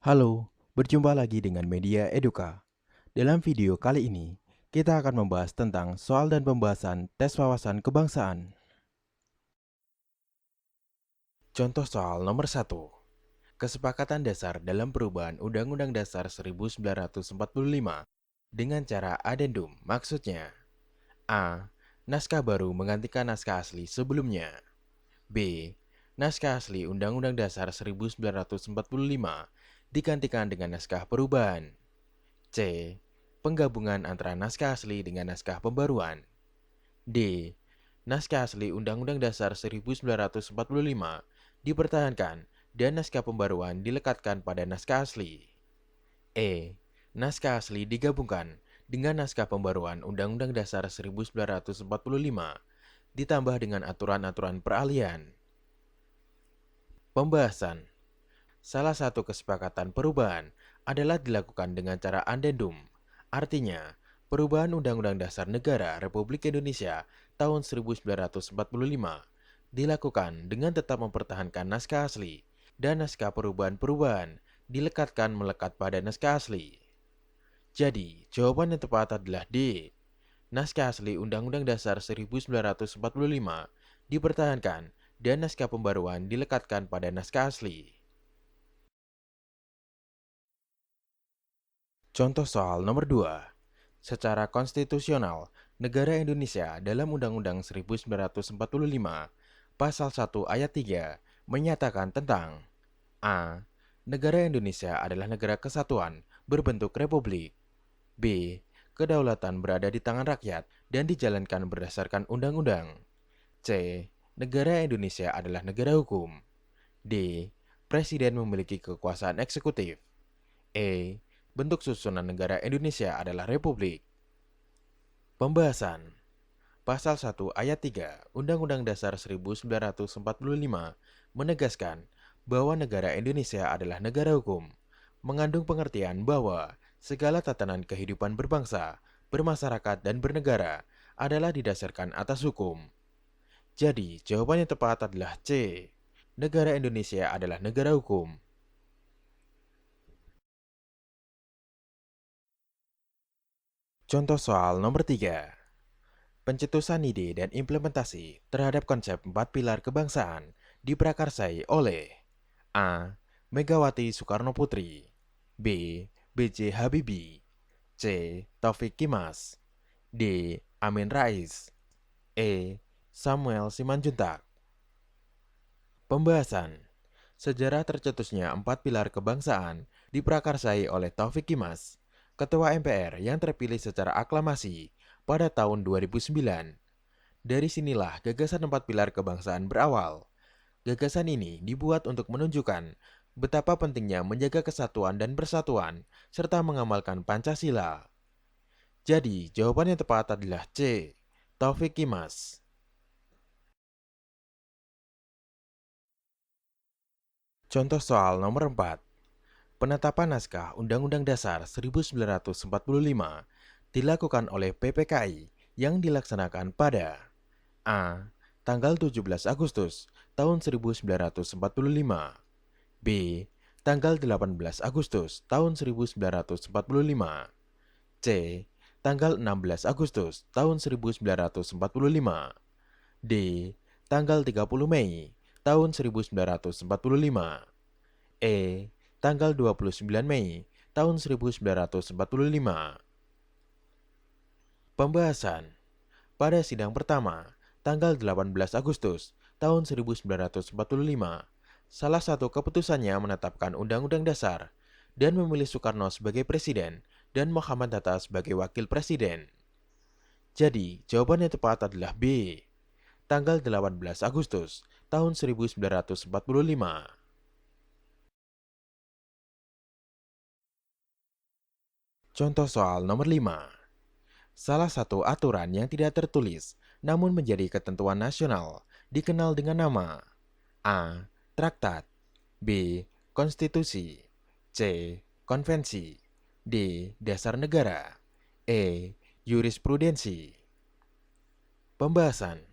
Halo, berjumpa lagi dengan Media Eduka. Dalam video kali ini, kita akan membahas tentang soal dan pembahasan tes wawasan kebangsaan. Contoh soal nomor 1. Kesepakatan dasar dalam perubahan Undang-Undang Dasar 1945 dengan cara adendum, maksudnya A. Naskah baru menggantikan naskah asli sebelumnya. B. Naskah asli Undang-Undang Dasar 1945 digantikan dengan naskah perubahan. C. Penggabungan antara naskah asli dengan naskah pembaruan. D. Naskah asli Undang-Undang Dasar 1945 dipertahankan dan naskah pembaruan dilekatkan pada naskah asli. E. Naskah asli digabungkan dengan naskah pembaruan Undang-Undang Dasar 1945 ditambah dengan aturan-aturan peralihan. Pembahasan. Salah satu kesepakatan perubahan adalah dilakukan dengan cara addendum. Artinya, perubahan Undang-Undang Dasar Negara Republik Indonesia tahun 1945 dilakukan dengan tetap mempertahankan naskah asli dan naskah perubahan-perubahan dilekatkan melekat pada naskah asli. Jadi, jawaban yang tepat adalah D. Naskah asli Undang-Undang Dasar 1945 dipertahankan dan naskah pembaruan dilekatkan pada naskah asli. Contoh soal nomor 2. Secara konstitusional, negara Indonesia dalam Undang-Undang 1945, Pasal 1 Ayat 3, menyatakan tentang A. Negara Indonesia adalah negara kesatuan berbentuk republik. B. Kedaulatan berada di tangan rakyat dan dijalankan berdasarkan undang-undang. C. Negara Indonesia adalah negara hukum. D. Presiden memiliki kekuasaan eksekutif. E. Bentuk susunan negara Indonesia adalah republik. Pembahasan. Pasal 1 Ayat 3 Undang-Undang Dasar 1945 menegaskan bahwa negara Indonesia adalah negara hukum, mengandung pengertian bahwa segala tatanan kehidupan berbangsa, bermasyarakat, dan bernegara adalah didasarkan atas hukum. Jadi, jawaban yang tepat adalah C. Negara Indonesia adalah negara hukum. Contoh soal nomor 3. Pencetusan ide dan implementasi terhadap konsep 4 pilar kebangsaan diprakarsai oleh A. Megawati Soekarno Putri, B. B.J. Habibie, C. Taufik Kimas, D. Amin Rais, E. Samuel Simanjuntak. Pembahasan. Sejarah tercetusnya 4 pilar kebangsaan diprakarsai oleh Taufik Kimas, Ketua MPR yang terpilih secara aklamasi pada tahun 2009. Dari sinilah gagasan 4 pilar kebangsaan berawal. Gagasan ini dibuat untuk menunjukkan betapa pentingnya menjaga kesatuan dan persatuan serta mengamalkan Pancasila. Jadi, jawaban yang tepat adalah C. Taufik Kimas. Contoh soal nomor 4. Penetapan naskah Undang-Undang Dasar 1945 dilakukan oleh PPKI yang dilaksanakan pada A. Tanggal 17 Agustus tahun 1945, B. Tanggal 18 Agustus tahun 1945, C. Tanggal 16 Agustus tahun 1945, D. Tanggal 30 Mei tahun 1945, E. Tanggal 29 Mei tahun 1945. Pembahasan. Pada sidang pertama, tanggal 18 Agustus tahun 1945, salah satu keputusannya menetapkan Undang-Undang Dasar dan memilih Soekarno sebagai presiden dan Muhammad Hatta sebagai wakil presiden. Jadi, jawaban yang tepat adalah B. Tanggal 18 Agustus tahun 1945. Contoh soal nomor 5. Salah satu aturan yang tidak tertulis namun menjadi ketentuan nasional dikenal dengan nama A. Traktat, B. Konstitusi, C. Konvensi, D. Dasar negara, E. Jurisprudensi. Pembahasan.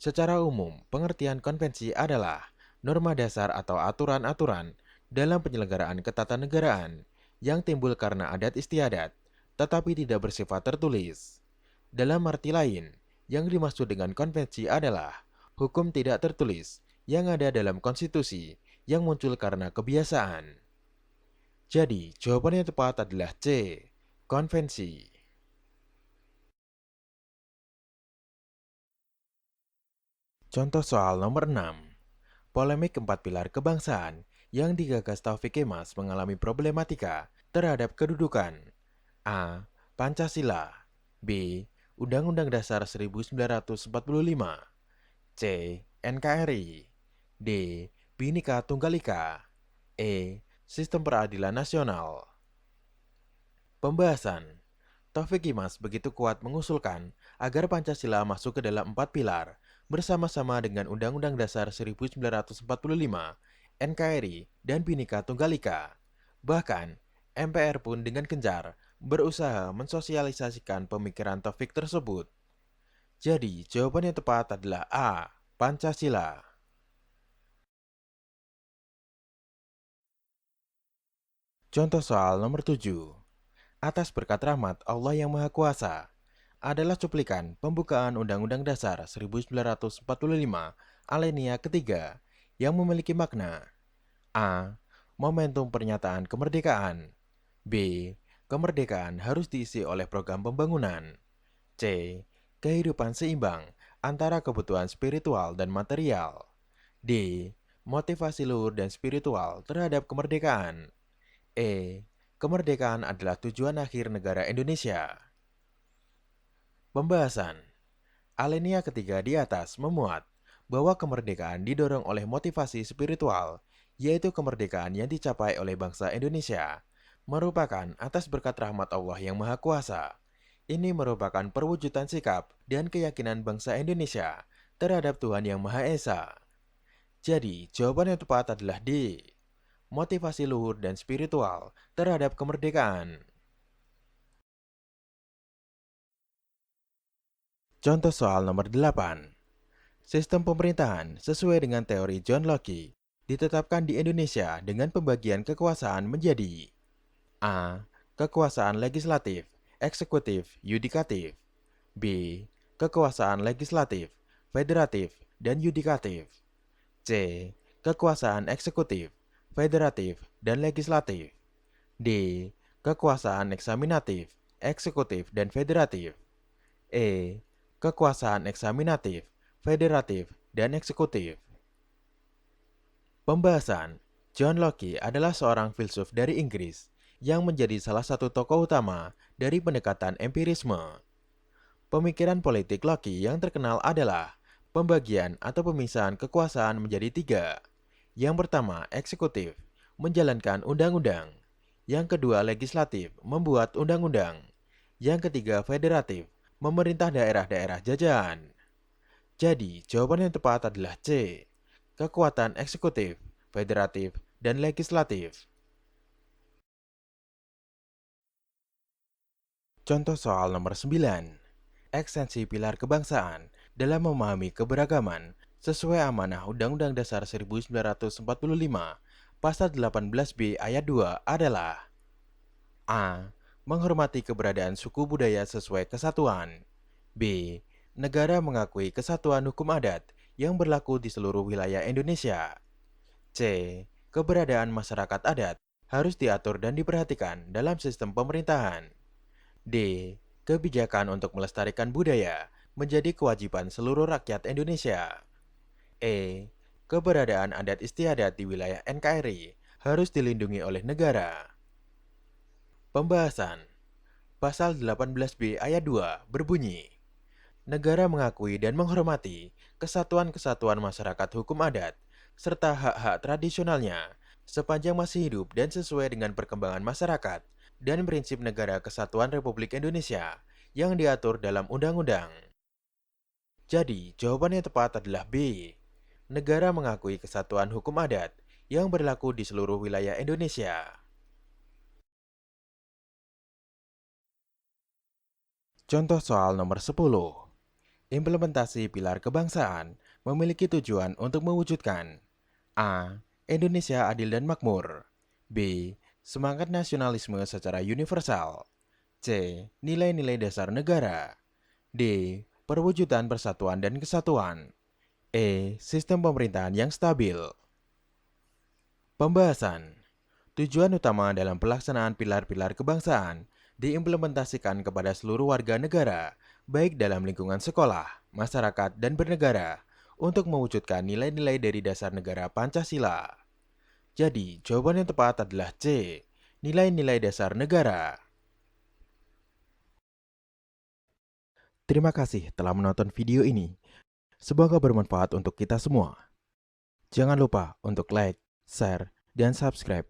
Secara umum, pengertian konvensi adalah norma dasar atau aturan-aturan dalam penyelenggaraan ketatanegaraan yang timbul karena adat istiadat, tetapi tidak bersifat tertulis. Dalam arti lain, yang dimaksud dengan konvensi adalah hukum tidak tertulis yang ada dalam konstitusi yang muncul karena kebiasaan. Jadi, jawaban yang tepat adalah C. Konvensi. Contoh soal nomor 6. Polemik empat pilar kebangsaan yang digagas Taufik Kemas mengalami problematika terhadap kedudukan A. Pancasila, B. Undang-Undang Dasar 1945, C. NKRI, D. Bhinneka Tunggal Ika, E. Sistem Peradilan Nasional. Pembahasan. Taufik Kimas begitu kuat mengusulkan agar Pancasila masuk ke dalam empat pilar bersama-sama dengan Undang-Undang Dasar 1945, NKRI, dan Bhinneka Tunggal Ika. Bahkan, MPR pun dengan gencar berusaha mensosialisasikan pemikiran Taufik tersebut. Jadi, jawaban yang tepat adalah A. Pancasila. Contoh soal nomor 7. Atas berkat rahmat Allah yang Maha Kuasa adalah cuplikan pembukaan Undang-Undang Dasar 1945 alinea ketiga yang memiliki makna A. Momentum pernyataan kemerdekaan, B. Kemerdekaan harus diisi oleh program pembangunan, C. Kehidupan seimbang antara kebutuhan spiritual dan material, D. Motivasi luhur dan spiritual terhadap kemerdekaan, E. Kemerdekaan adalah tujuan akhir negara Indonesia. Pembahasan. Alinea ketiga di atas memuat bahwa kemerdekaan didorong oleh motivasi spiritual, yaitu kemerdekaan yang dicapai oleh bangsa Indonesia, merupakan atas berkat rahmat Allah yang Maha Kuasa. Ini merupakan perwujudan sikap dan keyakinan bangsa Indonesia terhadap Tuhan yang Maha Esa. Jadi, jawaban yang tepat adalah D. Motivasi luhur dan spiritual terhadap kemerdekaan. Contoh soal nomor 8. Sistem pemerintahan sesuai dengan teori John Locke ditetapkan di Indonesia dengan pembagian kekuasaan menjadi A. Kekuasaan legislatif, eksekutif, yudikatif, B. Kekuasaan legislatif, federatif, dan yudikatif, C. Kekuasaan eksekutif, federatif, dan legislatif, D. Kekuasaan eksaminatif, eksekutif, dan federatif, E. Kekuasaan eksaminatif, federatif, dan eksekutif. Pembahasan. John Locke adalah seorang filsuf dari Inggris yang menjadi salah satu tokoh utama dari pendekatan empirisme. Pemikiran politik Locke yang terkenal adalah pembagian atau pemisahan kekuasaan menjadi tiga. Yang pertama, eksekutif, menjalankan undang-undang. Yang kedua, legislatif, membuat undang-undang. Yang ketiga, federatif, memerintah daerah-daerah jajahan. Jadi, jawaban yang tepat adalah C. Kekuatan eksekutif, federatif, dan legislatif. Contoh soal nomor 9. Ekstensi pilar kebangsaan dalam memahami keberagaman sesuai amanah Undang-Undang Dasar 1945 Pasal 18B ayat 2 adalah A. Menghormati keberadaan suku budaya sesuai kesatuan, B. Negara mengakui kesatuan hukum adat yang berlaku di seluruh wilayah Indonesia, C. Keberadaan masyarakat adat harus diatur dan diperhatikan dalam sistem pemerintahan, D. Kebijakan untuk melestarikan budaya menjadi kewajiban seluruh rakyat Indonesia, E. Keberadaan adat istiadat di wilayah NKRI harus dilindungi oleh negara. Pembahasan. Pasal 18B ayat 2 berbunyi, negara mengakui dan menghormati kesatuan-kesatuan masyarakat hukum adat serta hak-hak tradisionalnya sepanjang masih hidup dan sesuai dengan perkembangan masyarakat dan prinsip negara kesatuan Republik Indonesia yang diatur dalam undang-undang. Jadi, jawaban yang tepat adalah B. Negara mengakui kesatuan hukum adat yang berlaku di seluruh wilayah Indonesia. Contoh soal nomor 10. Implementasi pilar kebangsaan memiliki tujuan untuk mewujudkan A. Indonesia adil dan makmur. B. Semangat nasionalisme secara universal. C. Nilai-nilai dasar negara. D. Perwujudan persatuan dan kesatuan. E. Sistem pemerintahan yang stabil. Pembahasan. Tujuan utama dalam pelaksanaan pilar-pilar kebangsaan diimplementasikan kepada seluruh warga negara, baik dalam lingkungan sekolah, masyarakat, dan bernegara, untuk mewujudkan nilai-nilai dari dasar negara Pancasila. Jadi, jawaban yang tepat adalah C. Nilai-nilai dasar negara. Terima kasih telah menonton video ini. Semoga bermanfaat untuk kita semua. Jangan lupa untuk like, share, dan subscribe